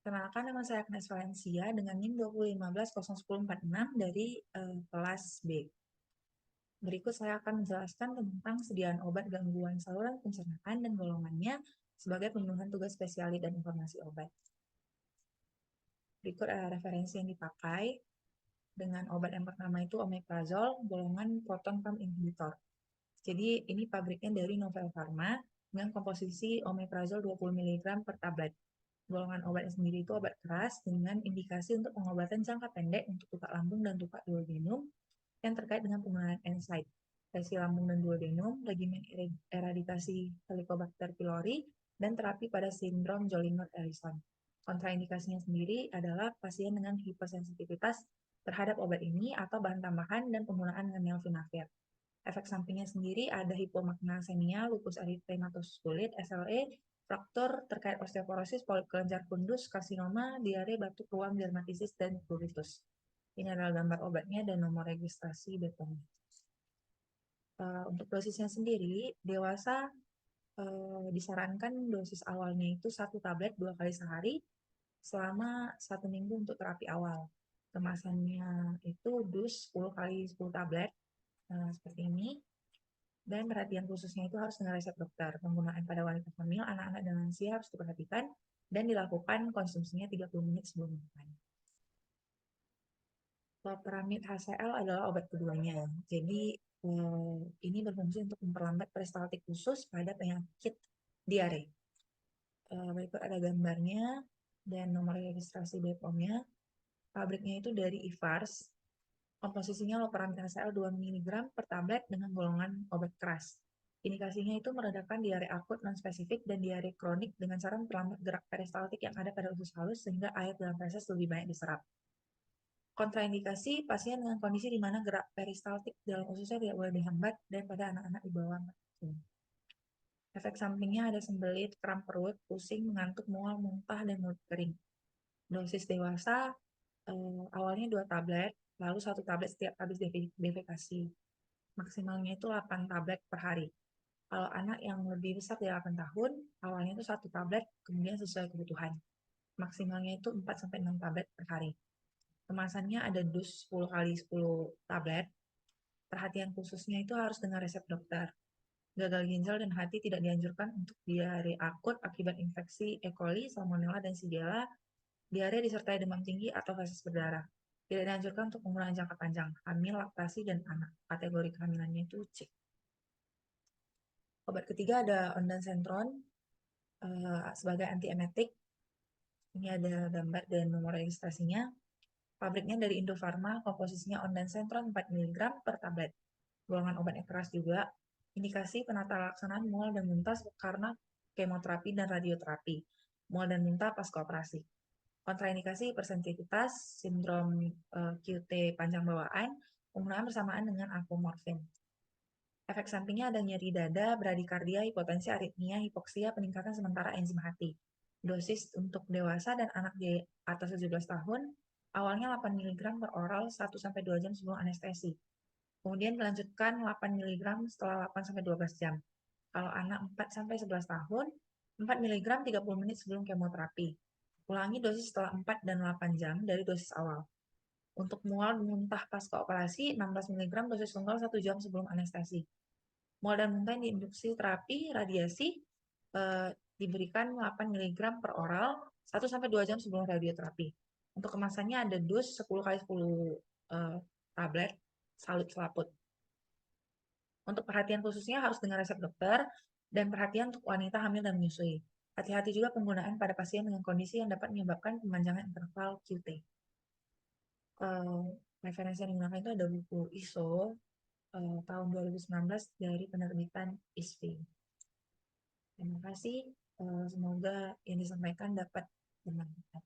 Perkenalkan, nama saya Agnes Valencia dengan NIM 201501046 dari kelas B. Berikut saya akan menjelaskan tentang sediaan obat gangguan saluran pencernaan dan golongannya sebagai pemenuhan tugas spesialis dan informasi obat. Berikut adalah referensi yang dipakai. Dengan obat yang pertama itu omeprazol, golongan proton pump inhibitor. Jadi ini pabriknya dari Novel Pharma dengan komposisi omeprazol 20 mg per tablet. Golongan obatnya sendiri itu obat keras dengan indikasi untuk pengobatan jangka pendek untuk luka lambung dan luka duodenum yang terkait dengan penggunaan NSAID, lesi lambung dan duodenum, regimen eradikasi Helicobacter pylori, dan terapi pada sindrom Zollinger-Ellison. Kontraindikasinya sendiri adalah pasien dengan hipersensitivitas terhadap obat ini atau bahan tambahan dan penggunaan dengan nelfinavir. Efek sampingnya sendiri ada hipomagnesemia, lupus eritematosus kulit, SLE, fraktur terkait osteoporosis, polip kelenjar fundus, karsinoma, diare, batuk, ruam, dermatitis, dan pruritus. Ini adalah gambar obatnya dan nomor registrasi BPOM. Untuk dosisnya sendiri, dewasa disarankan dosis awalnya itu 1 tablet 2 kali sehari selama 1 minggu untuk terapi awal. Kemasannya itu dus 10 kali 10 tablet, seperti ini. Dan perhatian khususnya itu harus dengan resep dokter. Penggunaan pada wanita hamil, anak-anak, dan lansia harus diperhatikan dan dilakukan konsumsinya 30 menit sebelum makan. Loperamid HCl adalah obat keduanya. Jadi ini berfungsi untuk memperlambat peristaltik khusus pada penyakit diare. Berikut ada gambarnya dan nomor registrasi BPOM-nya. Pabriknya itu dari Ivars. Komposisinya loperamid HCl 2 mg per tablet dengan golongan obat keras. Indikasinya itu meredakan diare akut non-spesifik dan diare kronik dengan cara memperlambat gerak peristaltik yang ada pada usus halus sehingga air dalam feses lebih banyak diserap. Kontraindikasi, pasien dengan kondisi di mana gerak peristaltik dalam ususnya tidak boleh dihambat dan pada anak-anak di bawah 4 tahun. Efek sampingnya ada sembelit, kram perut, pusing, mengantuk, mual, muntah, dan mulut kering. Dosis dewasa awalnya 2 tablet, lalu 1 tablet setiap habis defekasi. Maksimalnya itu 8 tablet per hari. Kalau anak yang lebih besar dari 8 tahun, awalnya itu 1 tablet, kemudian sesuai kebutuhan. Maksimalnya itu 4-6 tablet per hari. Kemasannya ada dus 10 kali 10 tablet. Perhatian khususnya itu harus dengan resep dokter. Gagal ginjal dan hati tidak dianjurkan untuk diare akut akibat infeksi E. coli, salmonella, dan Shigella, diare disertai demam tinggi atau feses berdarah. Tidak dianjurkan untuk penggunaan jangka panjang, hamil, laktasi, dan anak. Kategori kehamilannya itu C. Obat ketiga ada ondansetron sebagai antiemetik. Ini ada gambar dan nomor registrasinya. Pabriknya dari Indofarma, komposisinya ondansetron 4 mg per tablet. Golongan obatnya keras juga. Indikasi penata laksanaan mual dan muntah karena kemoterapi dan radioterapi. Mual dan muntah pasca operasi. Kontraindikasi hipersensitivitas, sindrom QT panjang bawaan, penggunaan bersamaan dengan apomorfin. Efek sampingnya ada nyeri dada, bradikardia, hipotensi, aritmia, hipoksia, peningkatan sementara enzim hati. Dosis untuk dewasa dan anak di atas 17 tahun, awalnya 8 mg per oral 1-2 jam sebelum anestesi. Kemudian dilanjutkan 8 mg setelah 8-12 jam. Kalau anak 4-11 tahun, 4 mg 30 menit sebelum kemoterapi. Ulangi dosis setelah 4 dan 8 jam dari dosis awal. Untuk mual muntah pasca operasi, 16 mg dosis tunggal 1 jam sebelum anestesi. Mual dan muntah yang diinduksi terapi radiasi diberikan 8 mg per oral 1-2 jam sebelum radioterapi. Untuk kemasannya ada dus 10 kali 10 tablet salut selaput. Untuk perhatian khususnya harus dengan resep dokter dan perhatian untuk wanita hamil dan menyusui. Hati-hati juga penggunaan pada pasien dengan kondisi yang dapat menyebabkan pemanjangan interval QT. Referensi yang digunakan itu ada buku ISO tahun 2019 dari penerbitan ISFI. Terima kasih. Semoga yang disampaikan dapat bermanfaat.